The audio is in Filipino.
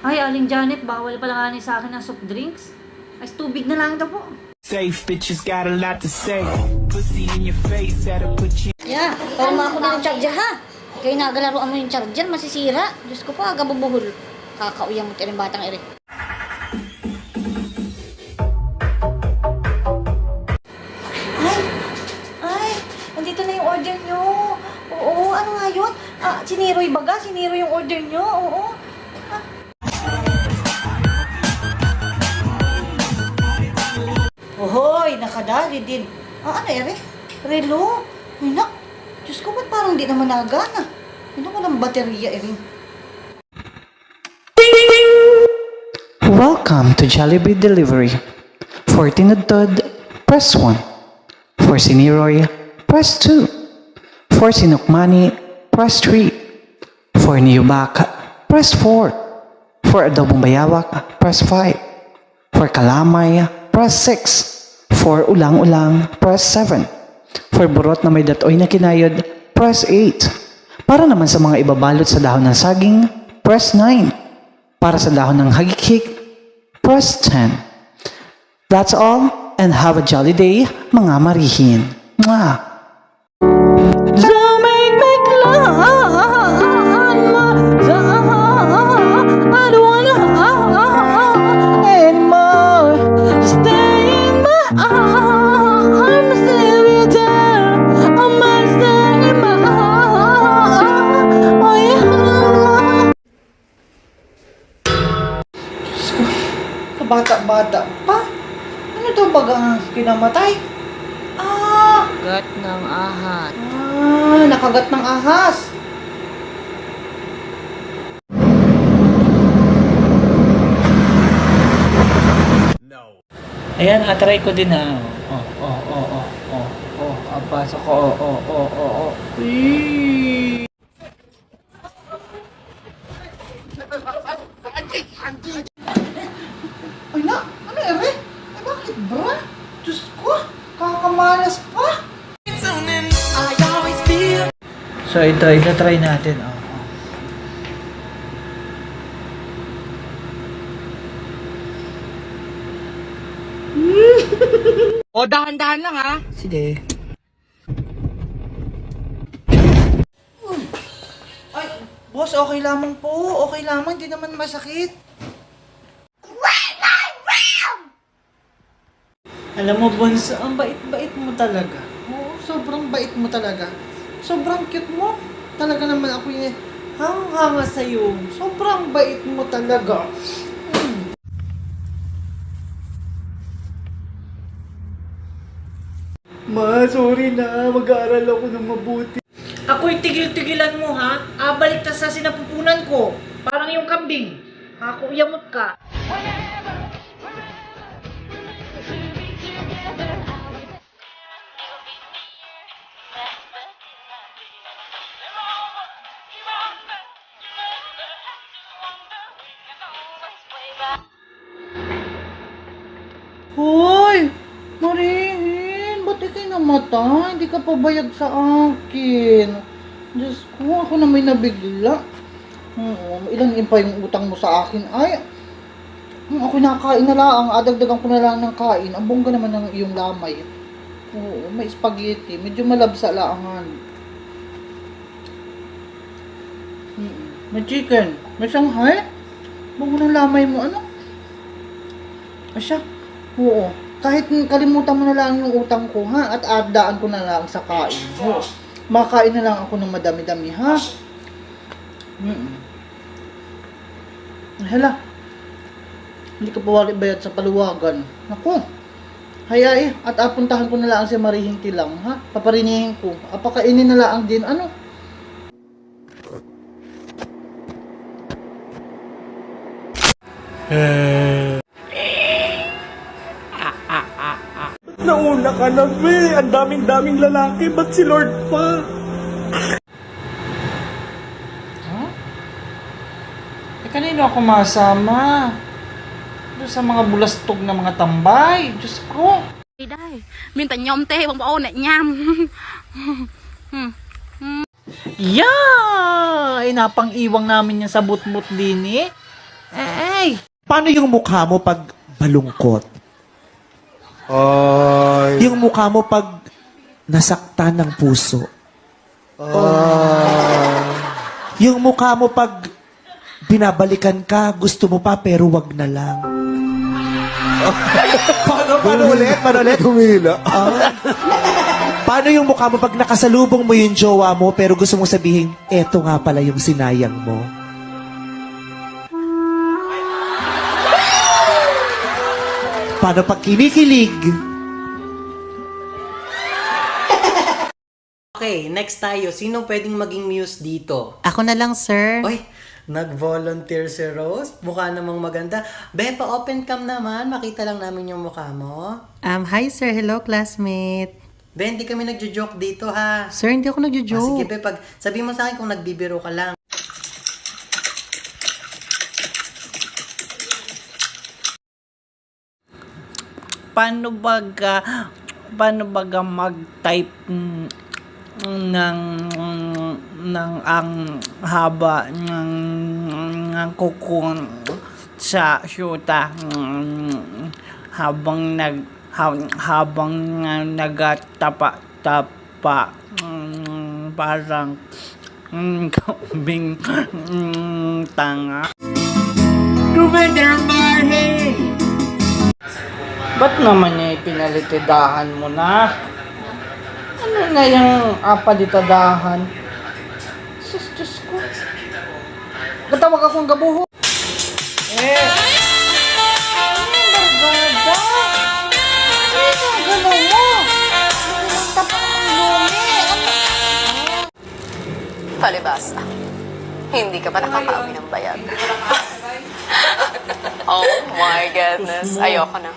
Ay, Aling Janet, bawal pala nga ni sa akin ng soft drinks. Ay, tubig na lang daw po. Safe bitches got a lot to say. Pussy in your face, that'll put you. Yeah, para mo ako na ng charger ha. Kaya nagalaroan mo yung charger, masisira. Diyos ko po, agabubuhol. Kakauyang mo tiring batang ere. Ay, nandito na yung order nyo. Oo, ano nga yun? Siniroy baga? Siniro yung order nyo? Oo. Ohoy, nakadali din. Ano ere? Relo. Ay, nak. Diyos ko, ba't parang di naman nagana? Ano ko ng baterya, ere? Welcome to Jollibee Delivery. For Tinudtod, press 1. For Siniroy, press 2. For Sinukmani, press 3. For Niyubak, press 4. For Adobong Bayawak, press 5. For Kalamay, press 6. For Ulang-Ulang, press 7. For Burot na may datoy na kinayod, press 8. Para naman sa mga ibabalot sa dahon ng saging, press 9. Para sa dahon ng hagikik, press 10. That's all, and have a jolly day, mga marihin. Mwah! Don't make me climb I don't wanna anymore. Stay in my arms, stay with her. I must stay in my arms. Oh yeah. Bata-bata pa? Ano daw baga kinamatay? Gat ng ahas. Nakagat ng ahas. Ayan, atry ko din na. Pasok ko. Ay na, ano ere? Ay bakit bra? Diyos ko, kakamalas pa. So ito, try natin. O, dahan-dahan lang ha. Sige. Ay, boss, okay lamang po. Okay lamang, hindi naman masakit. Alam mo, Bonso, ang bait-bait mo talaga. Oo, sobrang bait mo talaga. Sobrang cute mo. Talaga naman ako yung hanga sa'yo. Sobrang bait mo talaga. Ma, sorry na. Mag-aaral ako ng mabuti. Ako'y tigil-tigilan mo ha. Balik na sa sinapupunan ko. Parang yung kambing. Ako, yamot ka. Hoy! Marihin! Ba't ikay namatay? Hindi ka pa bayad sa akin. Diyos ko, ako na may nabigla. Ilan pa yung utang mo sa akin? Ay, ako nakain na lang. Adagdagan ko na lang ng kain. Ang bongga naman ng iyong lamay. Oo, may spaghetti. Medyo malabsa laangan. May chicken. May shanghai. Bongga ng lamay mo. Ano? Asya? Oo. Kahit kalimutan mo na lang yung utang ko, ha? At adaan ko na lang sa kain. Oo. Makain na lang ako ng madami-dami, ha? Hala. Hindi ka pa wali bayad sa paluwagan. Naku. Hayay. At apuntahan ko na lang si Marihing Tilang, ha? Paparinihin ko. Apakainin na lang din. Ano? Nauna ka na, be. Ang daming-daming lalaki. Ba't si Lord pa? Kanino ako masama? Doon sa mga bulastog na mga tambay. Diyos ko. Đây, mình ta nhom tê bông bông này nham. Yeah! Ay, napang-iwang namin yan sa butmut din eh. Ay! Paano yung mukha mo pag malungkot? Yung mukha mo pag nasaktan ng puso? Yung mukha mo pag binabalikan ka, gusto mo pa pero wag na lang. Paano ulit? Paano yung mukha mo pag nakasalubong mo yung jowa mo pero gusto mong sabihin, eto nga pala yung sinayang mo? Paano pag kinikilig? Okay, next tayo. Sino pwedeng maging muse dito? Ako na lang, sir. Oy, nag-volunteer si Rose. Mukha namang maganda. Be, pa-open cam naman. Makita lang namin yung mukha mo. Hi, sir. Hello, classmate. Be, hindi kami nagjo-joke dito, ha? Sir, hindi ako Ah, nagjo-joke. sige, Be, sabi mo sa akin kung nagbibiro ka lang. Paano baga mag-type ng ang haba ng kuko sa syuta habang nagatapa parang kambing tanga. Ba't naman niya ipinalitadahan mo na? Ano na yung apalitadahan? Diyos ko. Matawag akong gabuho. Bargada! Ano ang galaw mo? Ang tapang ng lumi. Palibasa. Hindi ka pa nakakaamin ng bayad. Oh my goodness. Ayoko na.